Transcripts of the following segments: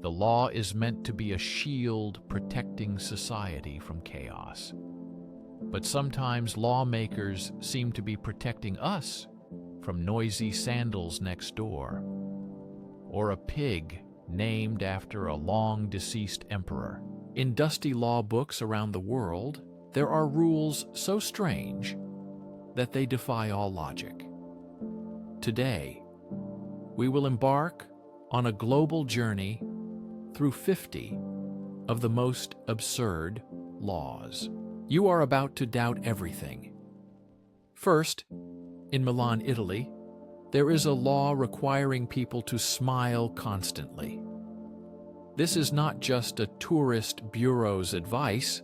The law is meant to be a shield protecting society from chaos. But sometimes lawmakers seem to be protecting us from noisy sandals next door, or a pig named after a long-deceased emperor. In dusty law books around the world, there are rules so strange that they defy all logic. Today, we will embark on a global journey through 50 of the most absurd laws. You are about to doubt everything. First, in Milan, Italy, there is a law requiring people to smile constantly. This is not just a tourist bureau's advice,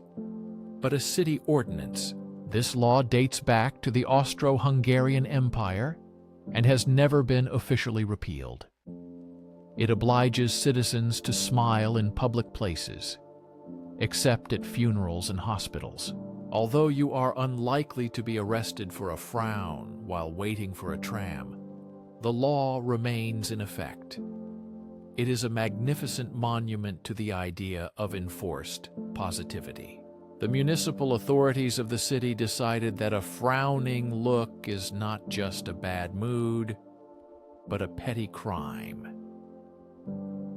but a city ordinance. This law dates back to the Austro-Hungarian Empire and has never been officially repealed. It obliges citizens to smile in public places, except at funerals and hospitals. Although you are unlikely to be arrested for a frown while waiting for a tram, the law remains in effect. It is a magnificent monument to the idea of enforced positivity. The municipal authorities of the city decided that a frowning look is not just a bad mood, but a petty crime.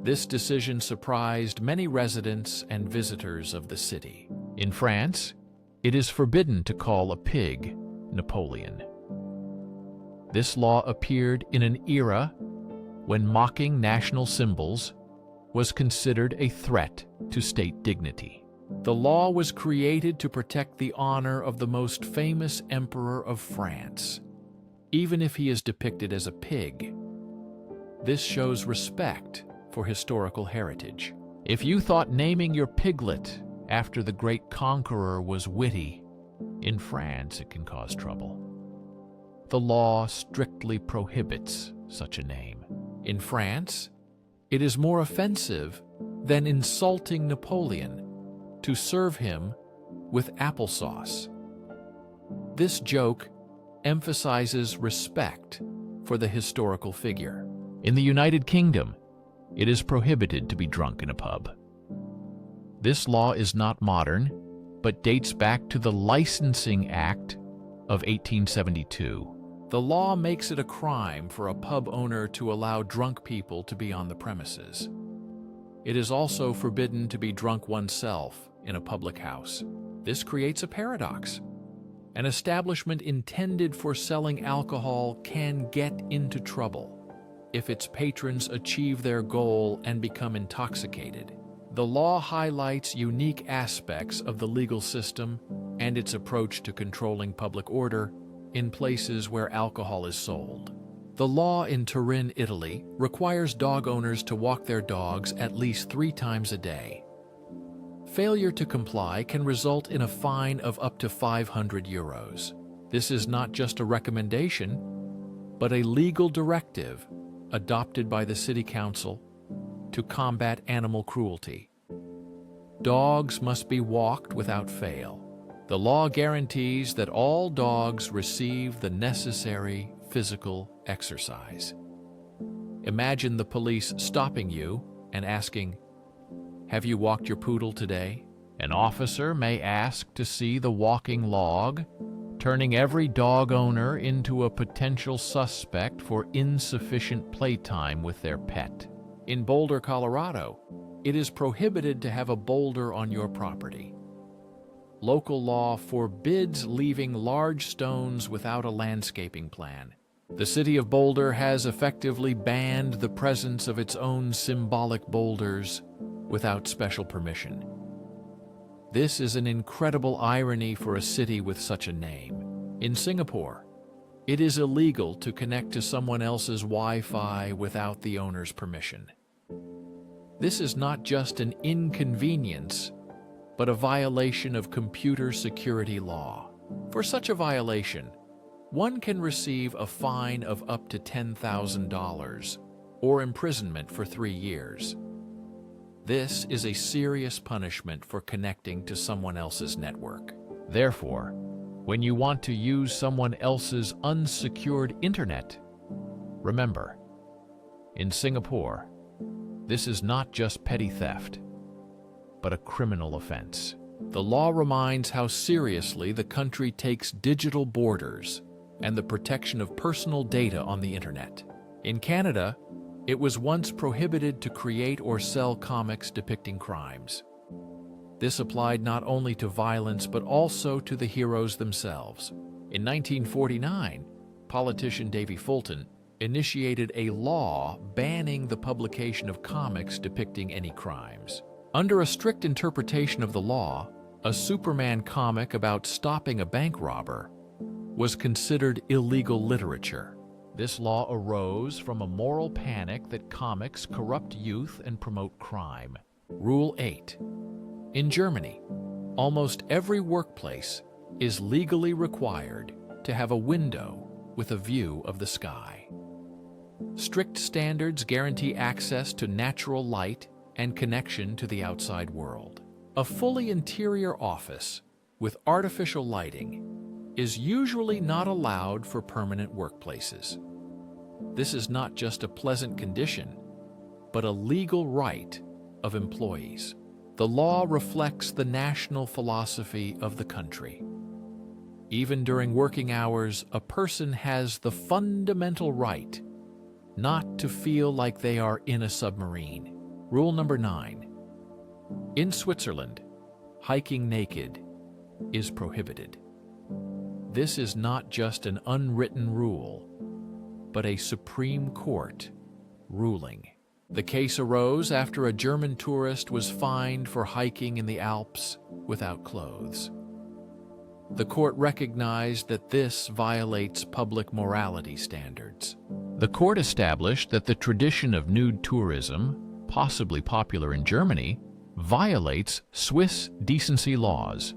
This decision surprised many residents and visitors of the city. In France, it is forbidden to call a pig Napoleon. This law appeared in an era when mocking national symbols was considered a threat to state dignity. The law was created to protect the honor of the most famous emperor of France, even if he is depicted as a pig. This shows respect for historical heritage. If you thought naming your piglet after the great conqueror was witty, in France it can cause trouble. The law strictly prohibits such a name. In France, it is more offensive than insulting Napoleon to serve him with applesauce. This joke emphasizes respect for the historical figure. In the United Kingdom, it is prohibited to be drunk in a pub. This law is not modern, but dates back to the Licensing Act of 1872. The law makes it a crime for a pub owner to allow drunk people to be on the premises. It is also forbidden to be drunk oneself in a public house. This creates a paradox. An establishment intended for selling alcohol can get into trouble if its patrons achieve their goal and become intoxicated. The law highlights unique aspects of the legal system and its approach to controlling public order in places where alcohol is sold. The law in Turin, Italy, requires dog owners to walk their dogs at least 3 times a day. Failure to comply can result in a fine of up to 500 euros. This is not just a recommendation, but a legal directive adopted by the City Council to combat animal cruelty. Dogs must be walked without fail. The law guarantees that all dogs receive the necessary physical exercise. Imagine the police stopping you and asking, "Have you walked your poodle today?" An officer may ask to see the walking log, turning every dog owner into a potential suspect for insufficient playtime with their pet. In Boulder, Colorado, it is prohibited to have a boulder on your property. Local law forbids leaving large stones without a landscaping plan. The city of Boulder has effectively banned the presence of its own symbolic boulders without special permission. This is an incredible irony for a city with such a name. In Singapore, it is illegal to connect to someone else's Wi-Fi without the owner's permission. This is not just an inconvenience, but a violation of computer security law. For such a violation, one can receive a fine of up to $10,000 or imprisonment for 3 years. This is a serious punishment for connecting to someone else's network. Therefore, when you want to use someone else's unsecured internet, remember, in Singapore, This is not just petty theft, but a criminal offense. The law reminds how seriously the country takes digital borders and the protection of personal data on the internet. In Canada, it was once prohibited to create or sell comics depicting crimes. This applied not only to violence but also to the heroes themselves. In 1949, politician Davy Fulton initiated a law banning the publication of comics depicting any crimes. Under a strict interpretation of the law, a Superman comic about stopping a bank robber was considered illegal literature. This law arose from a moral panic that comics corrupt youth and promote crime. Rule 8. In Germany, almost every workplace is legally required to have a window with a view of the sky. Strict standards guarantee access to natural light and connection to the outside world. A fully interior office with artificial lighting is usually not allowed for permanent workplaces. This is not just a pleasant condition, but a legal right of employees. The law reflects the national philosophy of the country. Even during working hours, a person has the fundamental right not to feel like they are in a submarine. Rule number 9. In Switzerland, hiking naked is prohibited. This is not just an unwritten rule, but a Supreme Court ruling. The case arose after a German tourist was fined for hiking in the Alps without clothes. The court recognized that this violates public morality standards. The court established that the tradition of nude tourism, possibly popular in Germany, violates Swiss decency laws.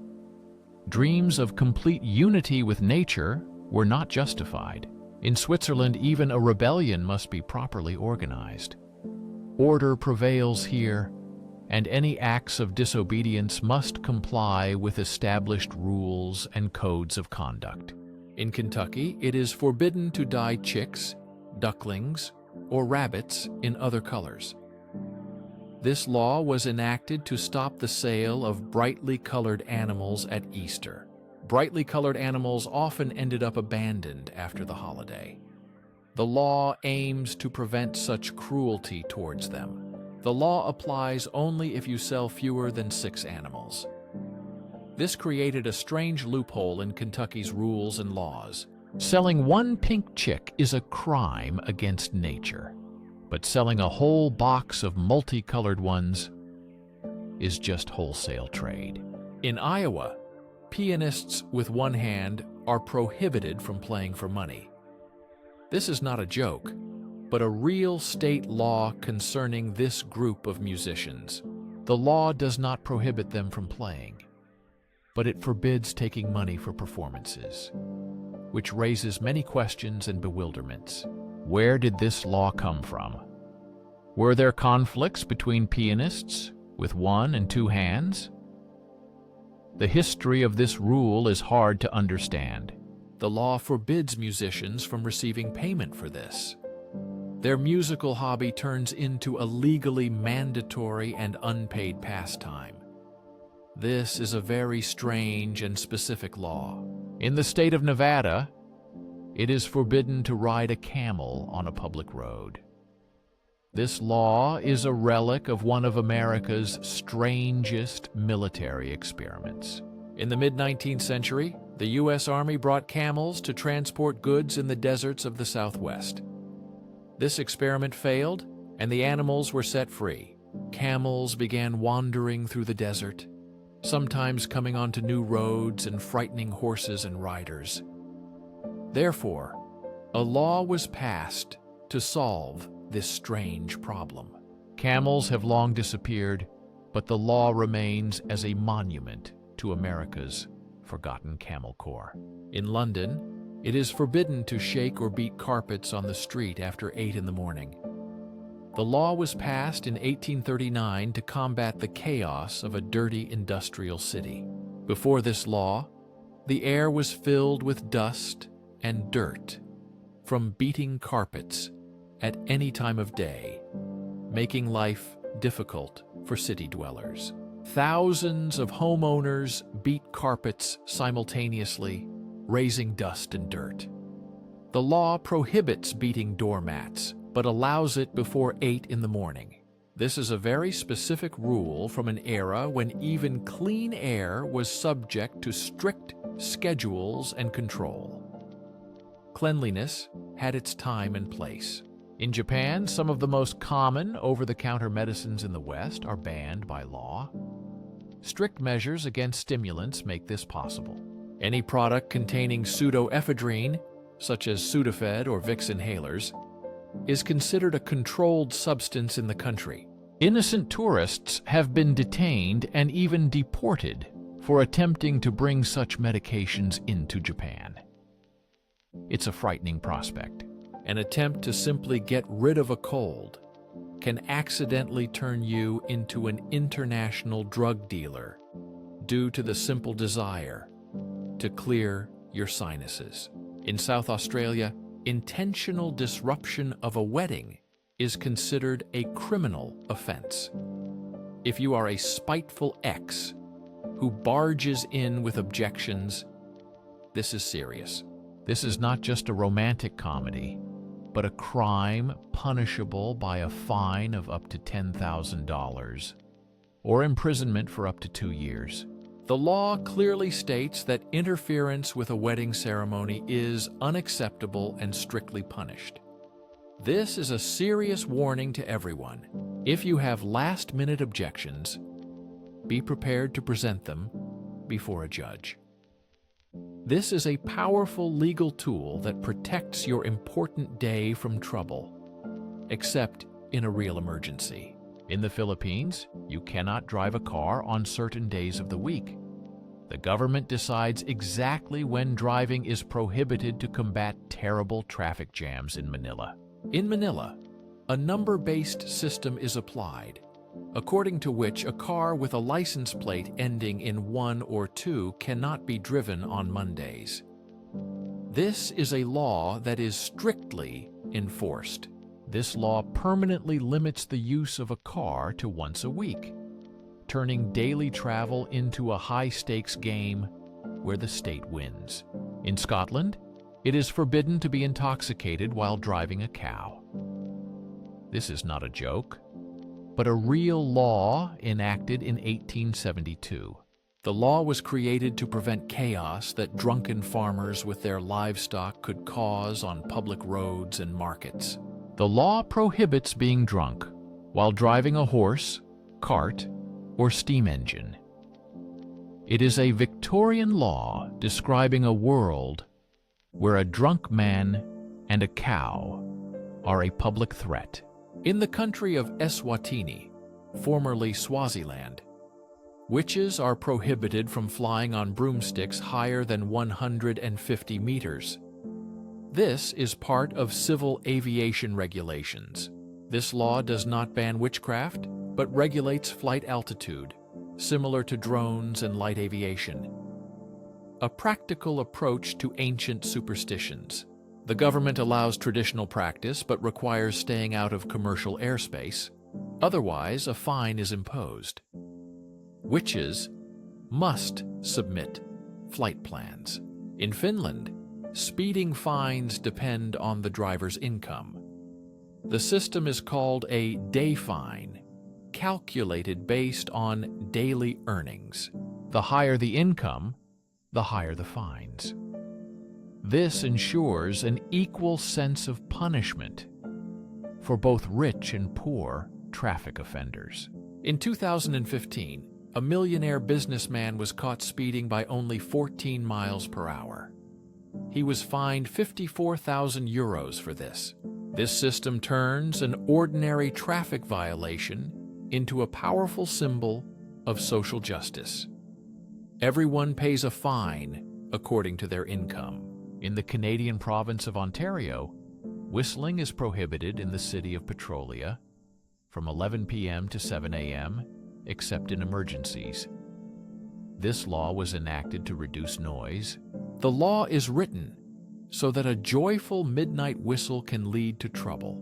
Dreams of complete unity with nature were not justified. In Switzerland, even a rebellion must be properly organized. Order prevails here, and any acts of disobedience must comply with established rules and codes of conduct. In Kentucky, it is forbidden to dye chicks, ducklings, or rabbits in other colors. This law was enacted to stop the sale of brightly colored animals at Easter. Brightly colored animals often ended up abandoned after the holiday. The law aims to prevent such cruelty towards them. The law applies only if you sell fewer than 6 animals. This created a strange loophole in Kentucky's rules and laws. Selling one pink chick is a crime against nature, but selling a whole box of multicolored ones is just wholesale trade. In Iowa, pianists with one hand are prohibited from playing for money. This is not a joke, but a real state law concerning this group of musicians. The law does not prohibit them from playing, but it forbids taking money for performances, which raises many questions and bewilderments. Where did this law come from? Were there conflicts between pianists with 1 and 2 hands? The history of this rule is hard to understand. The law forbids musicians from receiving payment for this. Their musical hobby turns into a legally mandatory and unpaid pastime. This is a very strange and specific law. In the state of Nevada, it is forbidden to ride a camel on a public road. This law is a relic of one of America's strangest military experiments. In the mid-19th century, the U.S. Army brought camels to transport goods in the deserts of the Southwest. This experiment failed, and the animals were set free. Camels began wandering through the desert, sometimes coming onto new roads and frightening horses and riders. Therefore, a law was passed to solve this strange problem. Camels have long disappeared, but the law remains as a monument to America's forgotten camel corps. In London, it is forbidden to shake or beat carpets on the street after 8 in the morning. The law was passed in 1839 to combat the chaos of a dirty industrial city. Before this law, the air was filled with dust and dirt from beating carpets at any time of day. making life difficult for city dwellers. Thousands of homeowners beat carpets simultaneously, raising dust and dirt. The law prohibits beating doormats, but allows it before 8 in the morning. This is a very specific rule from an era when even clean air was subject to strict schedules and control. Cleanliness had its time and place. In Japan, some of the most common over-the-counter medicines in the West are banned by law. Strict measures against stimulants make this possible. Any product containing pseudoephedrine, such as Sudafed or Vicks inhalers, is considered a controlled substance in the country. Innocent tourists have been detained and even deported for attempting to bring such medications into Japan. It's a frightening prospect. An attempt to simply get rid of a cold can accidentally turn you into an international drug dealer due to the simple desire to clear your sinuses. In South Australia, intentional disruption of a wedding is considered a criminal offense. If you are a spiteful ex who barges in with objections, this is serious. This is not just a romantic comedy, but a crime punishable by a fine of up to $10,000 or imprisonment for up to 2 years. The law clearly states that interference with a wedding ceremony is unacceptable and strictly punished. This is a serious warning to everyone. If you have last-minute objections, be prepared to present them before a judge. This is a powerful legal tool that protects your important day from trouble, except in a real emergency. In the Philippines, you cannot drive a car on certain days of the week. The government decides exactly when driving is prohibited to combat terrible traffic jams in Manila. In Manila, a number-based system is applied, according to which a car with a license plate ending in 1 or 2 cannot be driven on Mondays. This is a law that is strictly enforced. This law permanently limits the use of a car to once a week, turning daily travel into a high-stakes game where the state wins. In Scotland, it is forbidden to be intoxicated while driving a cow. This is not a joke, but a real law enacted in 1872. The law was created to prevent chaos that drunken farmers with their livestock could cause on public roads and markets. The law prohibits being drunk while driving a horse, cart, or steam engine. It is a Victorian law describing a world where a drunk man and a cow are a public threat. In the country of Eswatini, formerly Swaziland, witches are prohibited from flying on broomsticks higher than 150 meters. This is part of civil aviation regulations. This law does not ban witchcraft, but regulates flight altitude, similar to drones and light aviation. A practical approach to ancient superstitions. The government allows traditional practice but requires staying out of commercial airspace. Otherwise, a fine is imposed. Witches must submit flight plans. In Finland, speeding fines depend on the driver's income. The system is called a day fine, calculated based on daily earnings. The higher the income, the higher the fines. This ensures an equal sense of punishment for both rich and poor traffic offenders. In 2015, a millionaire businessman was caught speeding by only 14 miles per hour. He was fined 54,000 euros for this. This system turns an ordinary traffic violation into a powerful symbol of social justice. Everyone pays a fine according to their income. In the Canadian province of Ontario, whistling is prohibited in the city of Petrolia from 11 p.m. to 7 a.m., except in emergencies. This law was enacted to reduce noise. The law is written so that a joyful midnight whistle can lead to trouble.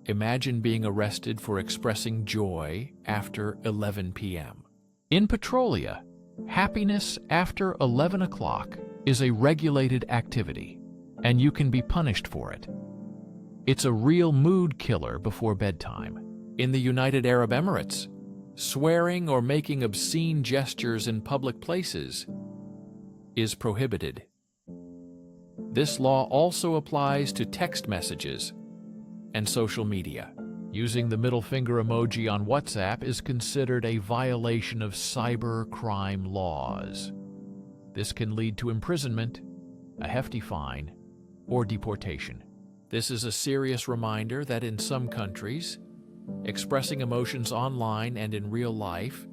Imagine being arrested for expressing joy after 11 p.m. In Petrolia, happiness after 11 o'clock is a regulated activity, and you can be punished for it. It's a real mood killer before bedtime. In the United Arab Emirates, swearing or making obscene gestures in public places is prohibited. This law also applies to text messages and social media. Using the middle finger emoji on WhatsApp is considered a violation of cyber crime laws. This can lead to imprisonment, a hefty fine, or deportation. This is a serious reminder that in some countries, expressing emotions online and in real life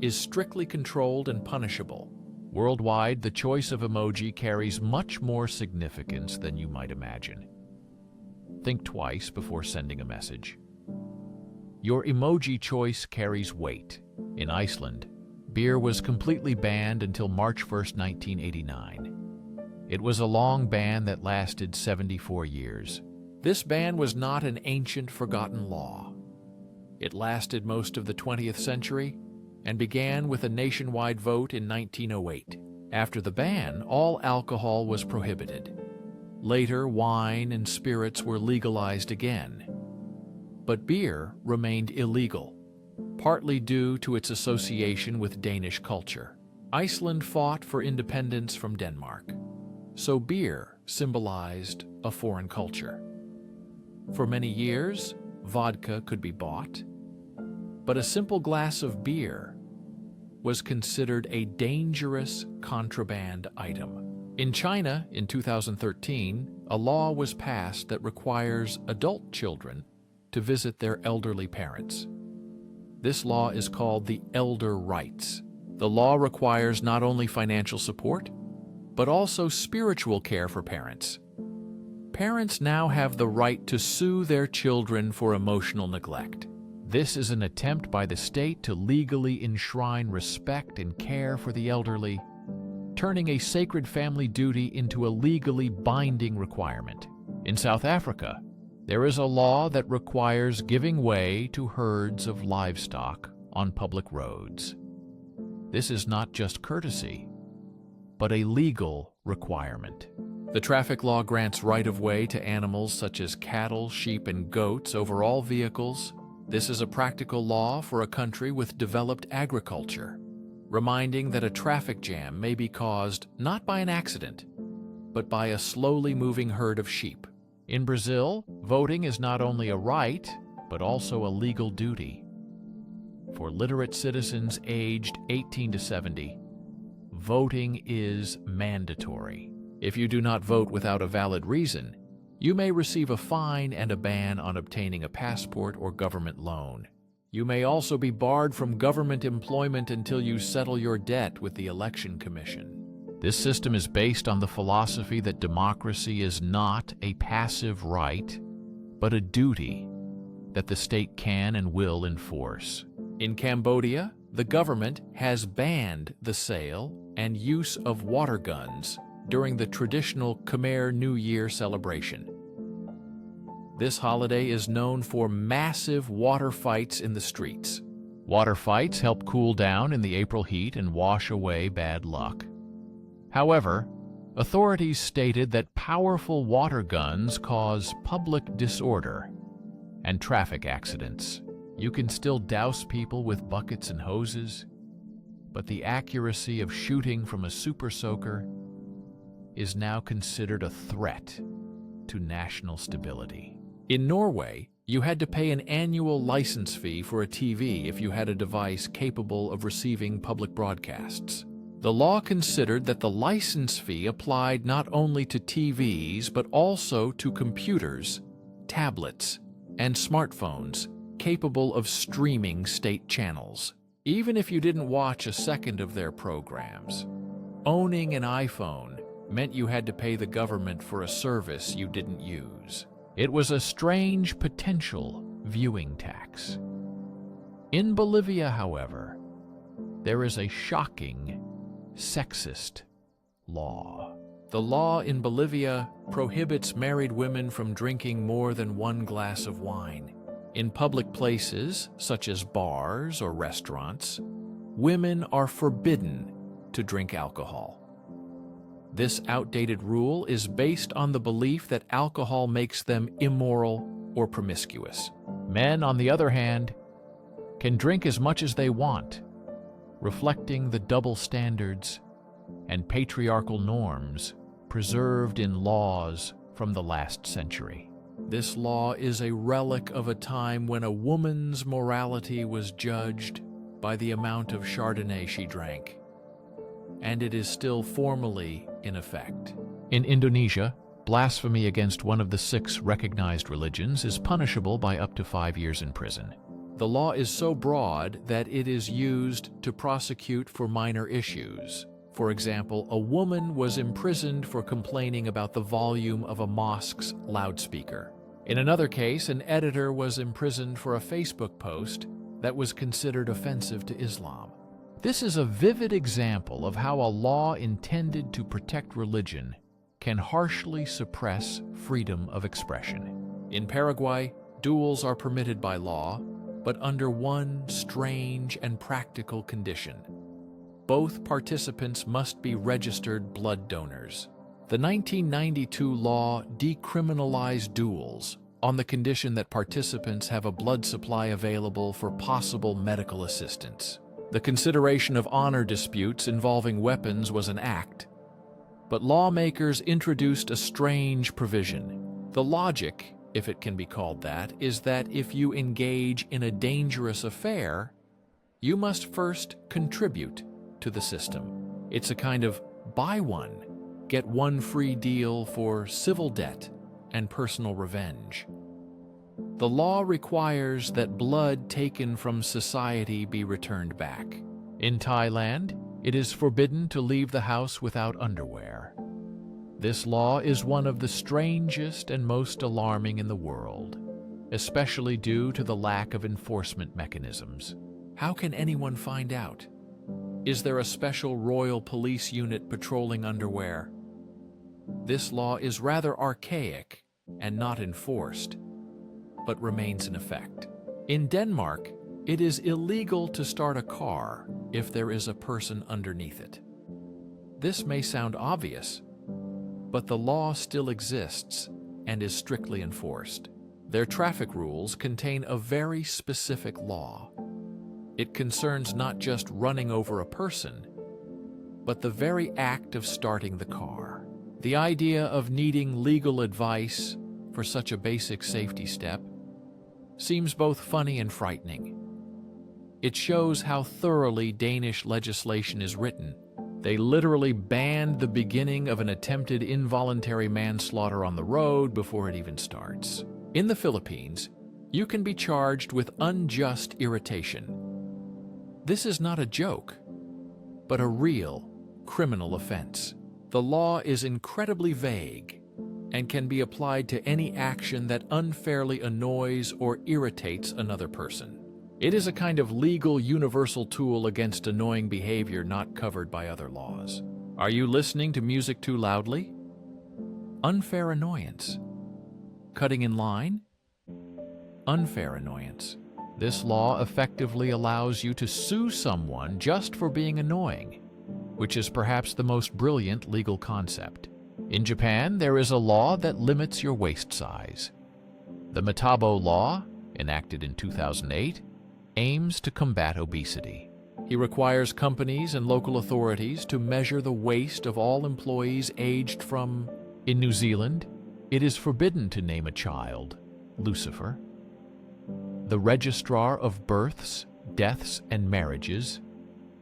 is strictly controlled and punishable. Worldwide, the choice of emoji carries much more significance than you might imagine. Think twice before sending a message. Your emoji choice carries weight. In Iceland, beer was completely banned until March 1, 1989. It was a long ban that lasted 74 years. This ban was not an ancient, forgotten law. It lasted most of the 20th century and began with a nationwide vote in 1908. After the ban, all alcohol was prohibited. Later, wine and spirits were legalized again. But beer remained illegal, partly due to its association with Danish culture. Iceland fought for independence from Denmark, so beer symbolized a foreign culture. For many years, vodka could be bought, but a simple glass of beer was considered a dangerous contraband item. In China, in 2013, a law was passed that requires adult children to visit their elderly parents. This law is called the Elder Rights. The law requires not only financial support, but also spiritual care for parents. Parents now have the right to sue their children for emotional neglect. This is an attempt by the state to legally enshrine respect and care for the elderly, turning a sacred family duty into a legally binding requirement. In South Africa, there is a law that requires giving way to herds of livestock on public roads. This is not just courtesy, but a legal requirement. The traffic law grants right-of-way to animals such as cattle, sheep, and goats over all vehicles. This is a practical law for a country with developed agriculture, reminding that a traffic jam may be caused not by an accident, but by a slowly moving herd of sheep. In Brazil, voting is not only a right, but also a legal duty. For literate citizens aged 18 to 70, voting is mandatory. If you do not vote without a valid reason, you may receive a fine and a ban on obtaining a passport or government loan. You may also be barred from government employment until you settle your debt with the Election Commission. This system is based on the philosophy that democracy is not a passive right, but a duty that the state can and will enforce. In Cambodia, the government has banned the sale and use of water guns during the traditional Khmer New Year celebration. This holiday is known for massive water fights in the streets. Water fights help cool down in the April heat and wash away bad luck. However, authorities stated that powerful water guns cause public disorder and traffic accidents. You can still douse people with buckets and hoses, but the accuracy of shooting from a super soaker is now considered a threat to national stability. In Norway, you had to pay an annual license fee for a TV if you had a device capable of receiving public broadcasts. The law considered that the license fee applied not only to TVs but also to computers, tablets, and smartphones capable of streaming state channels, even if you didn't watch a second of their programs. Owning an iPhone meant you had to pay the government for a service you didn't use. It was a strange potential viewing tax. In Bolivia, however, there is a shocking sexist law. The law in Bolivia prohibits married women from drinking more than one glass of wine. In public places, such as bars or restaurants, women are forbidden to drink alcohol. This outdated rule is based on the belief that alcohol makes them immoral or promiscuous. Men, on the other hand, can drink as much as they want, reflecting the double standards and patriarchal norms preserved in laws from the last century. This law is a relic of a time when a woman's morality was judged by the amount of Chardonnay she drank, and it is still formally in effect. In Indonesia, blasphemy against one of the 6 recognized religions is punishable by up to 5 years in prison. The law is so broad that it is used to prosecute for minor issues. For example, a woman was imprisoned for complaining about the volume of a mosque's loudspeaker. In another case, an editor was imprisoned for a Facebook post that was considered offensive to Islam. This is a vivid example of how a law intended to protect religion can harshly suppress freedom of expression. In Paraguay, duels are permitted by law, but under one strange and practical condition. Both participants must be registered blood donors. The 1992 law decriminalized duels on the condition that participants have a blood supply available for possible medical assistance. The consideration of honor disputes involving weapons was an act, but lawmakers introduced a strange provision. The logic, if it can be called that, is that if you engage in a dangerous affair, you must first contribute to the system. It's a kind of buy one, get one free deal for civil debt and personal revenge. The law requires that blood taken from society be returned back. In Thailand, it is forbidden to leave the house without underwear. This law is one of the strangest and most alarming in the world, especially due to the lack of enforcement mechanisms. How can anyone find out? Is there a special royal police unit patrolling underwear? This law is rather archaic and not enforced, but remains in effect. In Denmark, it is illegal to start a car if there is a person underneath it. This may sound obvious, but the law still exists and is strictly enforced. Their traffic rules contain a very specific law. It concerns not just running over a person, but the very act of starting the car. The idea of needing legal advice for such a basic safety step seems both funny and frightening. It shows how thoroughly Danish legislation is written. They literally banned the beginning of an attempted involuntary manslaughter on the road before it even starts. In the Philippines, you can be charged with unjust irritation. This is not a joke, but a real criminal offense. The law is incredibly vague and can be applied to any action that unfairly annoys or irritates another person. It is a kind of legal universal tool against annoying behavior not covered by other laws. Are you listening to music too loudly? Unfair annoyance. Cutting in line? Unfair annoyance. This law effectively allows you to sue someone just for being annoying, which is perhaps the most brilliant legal concept. In Japan, there is a law that limits your waist size. The Metabo Law, enacted in 2008, aims to combat obesity. He requires companies and local authorities to measure the waist of all employees aged from... In New Zealand, it is forbidden to name a child Lucifer. The Registrar of Births, Deaths, and Marriages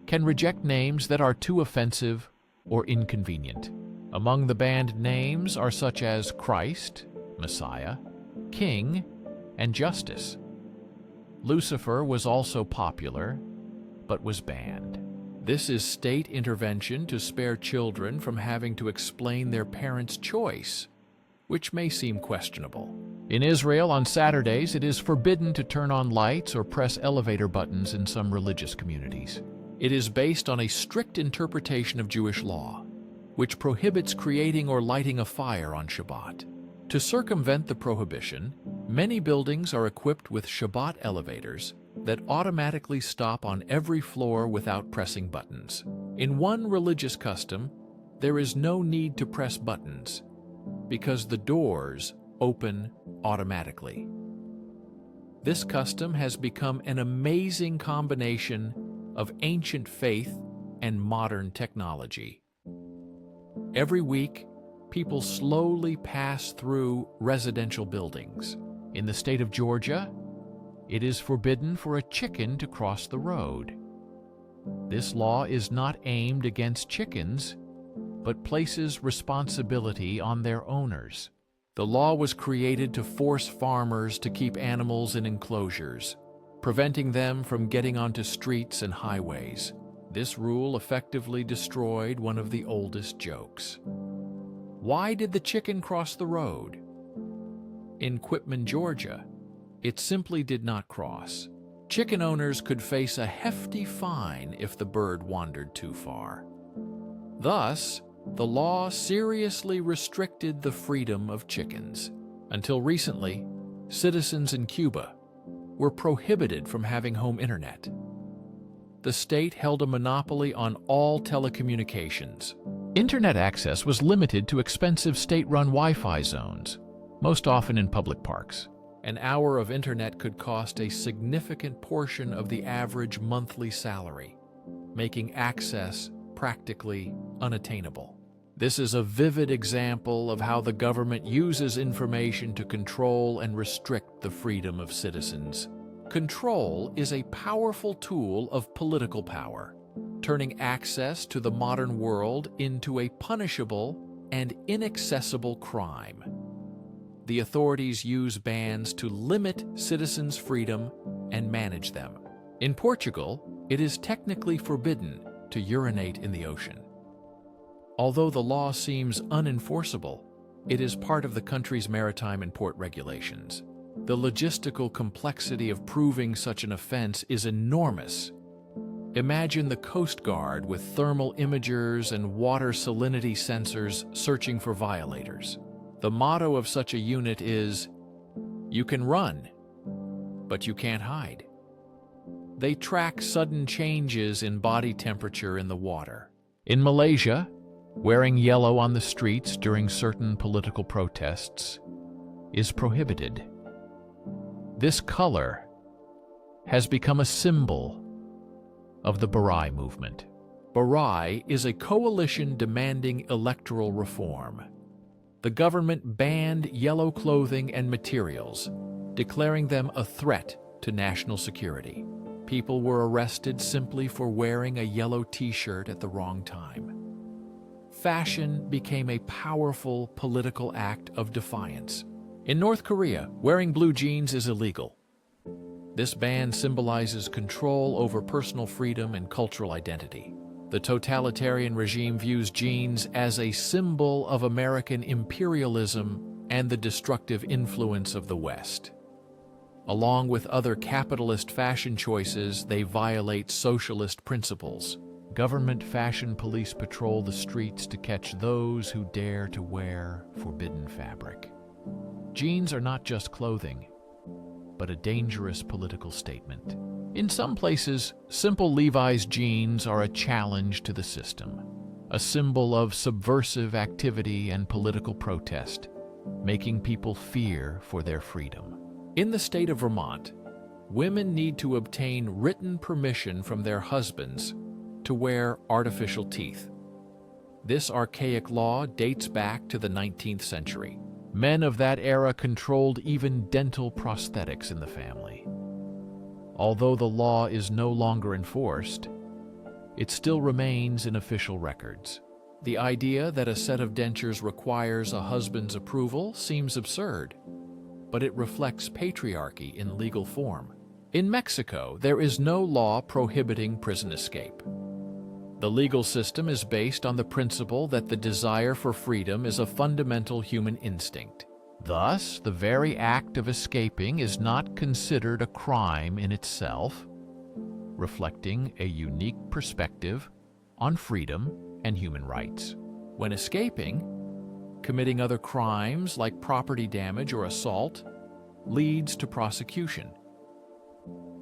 can reject names that are too offensive or inconvenient. Among the banned names are such as Christ, Messiah, King, and Justice. Lucifer was also popular, but was banned. This is state intervention to spare children from having to explain their parents' choice, which may seem questionable. In Israel, on Saturdays, it is forbidden to turn on lights or press elevator buttons in some religious communities. It is based on a strict interpretation of Jewish law, which prohibits creating or lighting a fire on Shabbat. To circumvent the prohibition, many buildings are equipped with Shabbat elevators that automatically stop on every floor without pressing buttons. In one religious custom, there is no need to press buttons because the doors open automatically. This custom has become an amazing combination of ancient faith and modern technology. Every week, people slowly pass through residential buildings. In the state of Georgia, it is forbidden for a chicken to cross the road. This law is not aimed against chickens, but places responsibility on their owners. The law was created to force farmers to keep animals in enclosures, preventing them from getting onto streets and highways. This rule effectively destroyed one of the oldest jokes. Why did the chicken cross the road? In Quitman, Georgia, it simply did not cross. Chicken owners could face a hefty fine if the bird wandered too far. Thus, the law seriously restricted the freedom of chickens. Until recently, citizens in Cuba were prohibited from having home internet. The state held a monopoly on all telecommunications. Internet access was limited to expensive state-run Wi-Fi zones, most often in public parks. An hour of internet could cost a significant portion of the average monthly salary, making access practically unattainable. This is a vivid example of how the government uses information to control and restrict the freedom of citizens. Control is a powerful tool of political power, turning access to the modern world into a punishable and inaccessible crime. The authorities use bans to limit citizens' freedom and manage them. In Portugal, it is technically forbidden to urinate in the ocean. Although the law seems unenforceable, it is part of the country's maritime and port regulations. The logistical complexity of proving such an offense is enormous. Imagine the Coast Guard with thermal imagers and water salinity sensors searching for violators. The motto of such a unit is, "You can run, but you can't hide." They track sudden changes in body temperature in the water. In Malaysia, wearing yellow on the streets during certain political protests is prohibited. This color has become a symbol of the Barai movement. Barai is a coalition demanding electoral reform. The government banned yellow clothing and materials, declaring them a threat to national security. People were arrested simply for wearing a yellow t-shirt at the wrong time. Fashion became a powerful political act of defiance. In North Korea, wearing blue jeans is illegal. This ban symbolizes control over personal freedom and cultural identity. The totalitarian regime views jeans as a symbol of American imperialism and the destructive influence of the West. Along with other capitalist fashion choices, they violate socialist principles. Government fashion police patrol the streets to catch those who dare to wear forbidden fabric. Jeans are not just clothing, but a dangerous political statement. In some places, simple Levi's jeans are a challenge to the system, a symbol of subversive activity and political protest, making people fear for their freedom. In the state of Vermont, women need to obtain written permission from their husbands to wear artificial teeth. This archaic law dates back to the 19th century. Men of that era controlled even dental prosthetics in the family. Although the law is no longer enforced, it still remains in official records. The idea that a set of dentures requires a husband's approval seems absurd, but it reflects patriarchy in legal form. In Mexico, there is no law prohibiting prison escape. The legal system is based on the principle that the desire for freedom is a fundamental human instinct. Thus, the very act of escaping is not considered a crime in itself, reflecting a unique perspective on freedom and human rights. When escaping, committing other crimes like property damage or assault leads to prosecution.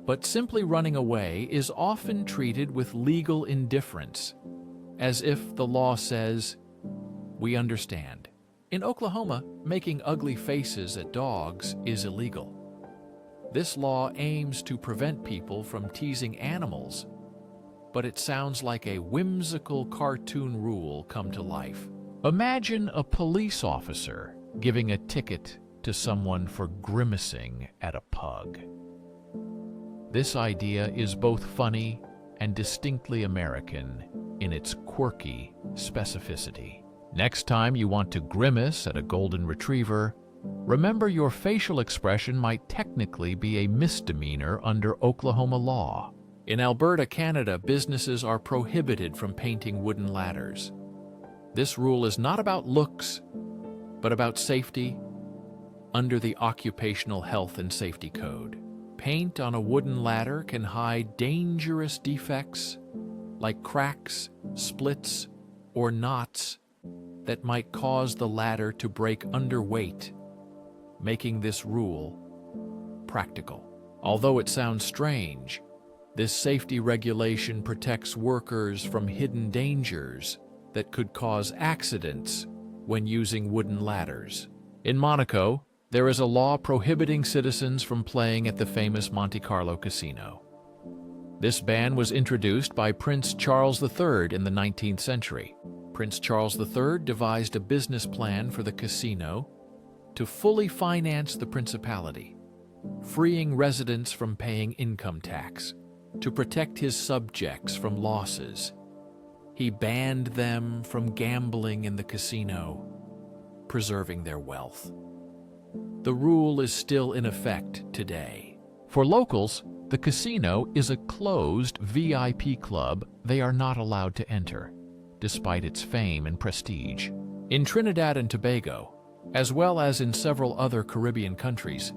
But simply running away is often treated with legal indifference, as if the law says, "We understand." In Oklahoma, making ugly faces at dogs is illegal. This law aims to prevent people from teasing animals, but it sounds like a whimsical cartoon rule come to life. Imagine a police officer giving a ticket to someone for grimacing at a pug. This idea is both funny and distinctly American in its quirky specificity. Next time you want to grimace at a golden retriever, remember your facial expression might technically be a misdemeanor under Oklahoma law. In Alberta, Canada, businesses are prohibited from painting wooden ladders. This rule is not about looks, but about safety under the Occupational Health and Safety Code. Paint on a wooden ladder can hide dangerous defects like cracks, splits, or knots that might cause the ladder to break under weight, making this rule practical. Although it sounds strange, this safety regulation protects workers from hidden dangers that could cause accidents when using wooden ladders. In Monaco, there is a law prohibiting citizens from playing at the famous Monte Carlo casino. This ban was introduced by Prince Charles III in the 19th century. Prince Charles III devised a business plan for the casino to fully finance the principality, freeing residents from paying income tax. To protect his subjects from losses, he banned them from gambling in the casino, preserving their wealth. The rule is still in effect today. For locals, the casino is a closed VIP club they are not allowed to enter, despite its fame and prestige. In Trinidad and Tobago, as well as in several other Caribbean countries,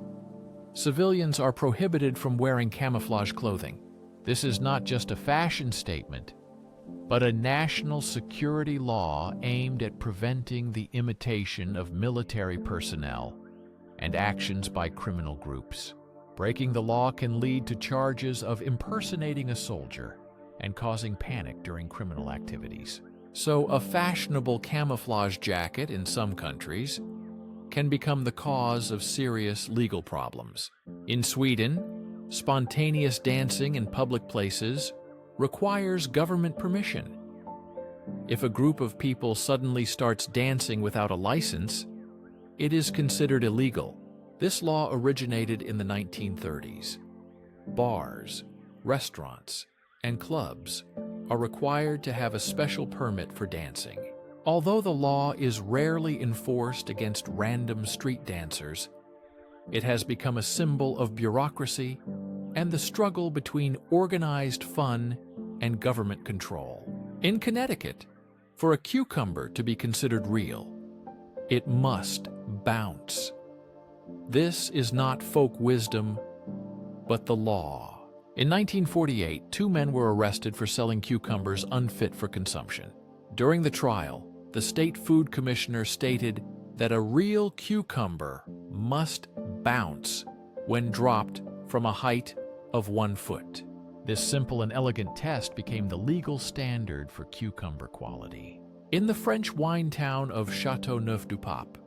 civilians are prohibited from wearing camouflage clothing. This is not just a fashion statement, but a national security law aimed at preventing the imitation of military personnel and actions by criminal groups. Breaking the law can lead to charges of impersonating a soldier and causing panic during criminal activities. So a fashionable camouflage jacket in some countries can become the cause of serious legal problems. In Sweden, spontaneous dancing in public places requires government permission. If a group of people suddenly starts dancing without a license, it is considered illegal. This law originated in the 1930s. Bars, restaurants, and clubs are required to have a special permit for dancing. Although the law is rarely enforced against random street dancers, it has become a symbol of bureaucracy and the struggle between organized fun and government control. In Connecticut, for a cucumber to be considered real, it must bounce. This is not folk wisdom, but the law. In 1948, 2 men were arrested for selling cucumbers unfit for consumption. During the trial, the state food commissioner stated that a real cucumber must bounce when dropped from a height of 1 foot. This simple and elegant test became the legal standard for cucumber quality. In the French wine town of Châteauneuf-du-Pape,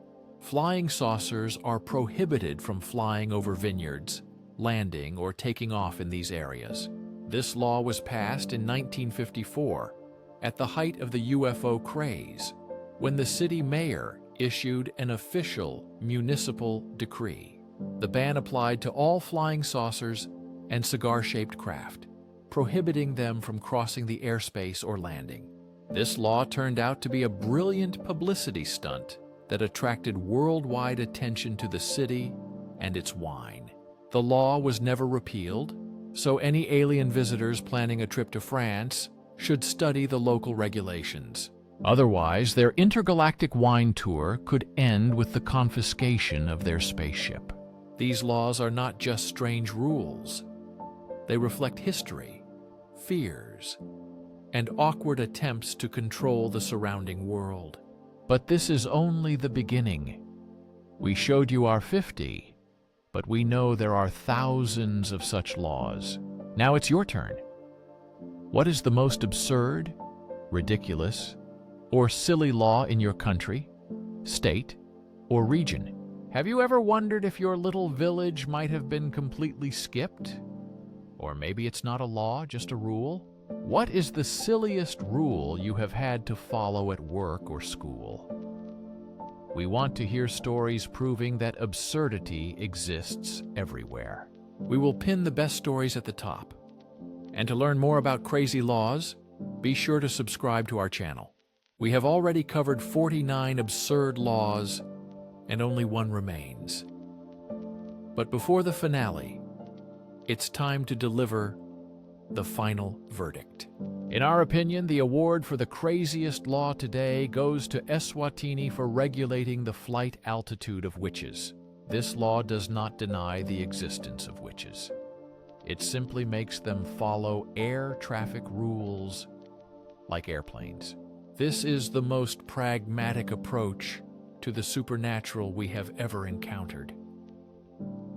flying saucers are prohibited from flying over vineyards, landing, or taking off in these areas. This law was passed in 1954 at the height of the UFO craze, when the city mayor issued an official municipal decree. The ban applied to all flying saucers and cigar-shaped craft, prohibiting them from crossing the airspace or landing. This law turned out to be a brilliant publicity stunt that attracted worldwide attention to the city and its wine. The law was never repealed, so any alien visitors planning a trip to France should study the local regulations. Otherwise, their intergalactic wine tour could end with the confiscation of their spaceship. These laws are not just strange rules. They reflect history, fears, and awkward attempts to control the surrounding world. But this is only the beginning. We showed you our 50, but we know there are thousands of such laws. Now it's your turn. What is the most absurd, ridiculous, or silly law in your country, state, or region? Have you ever wondered if your little village might have been completely skipped? Or maybe it's not a law, just a rule? What is the silliest rule you have had to follow at work or school? We want to hear stories proving that absurdity exists everywhere. We will pin the best stories at the top. And to learn more about crazy laws, be sure to subscribe to our channel. We have already covered 49 absurd laws, and only one remains. But before the finale, it's time to deliver the final verdict. In our opinion, the award for the craziest law today goes to Eswatini for regulating the flight altitude of witches. This law does not deny the existence of witches. It simply makes them follow air traffic rules like airplanes. This is the most pragmatic approach to the supernatural we have ever encountered.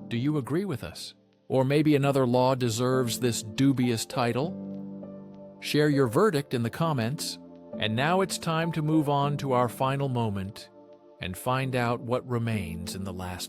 Do you agree with us? Or maybe another law deserves this dubious title? Share your verdict in the comments. And now it's time to move on to our final moment and find out what remains in the last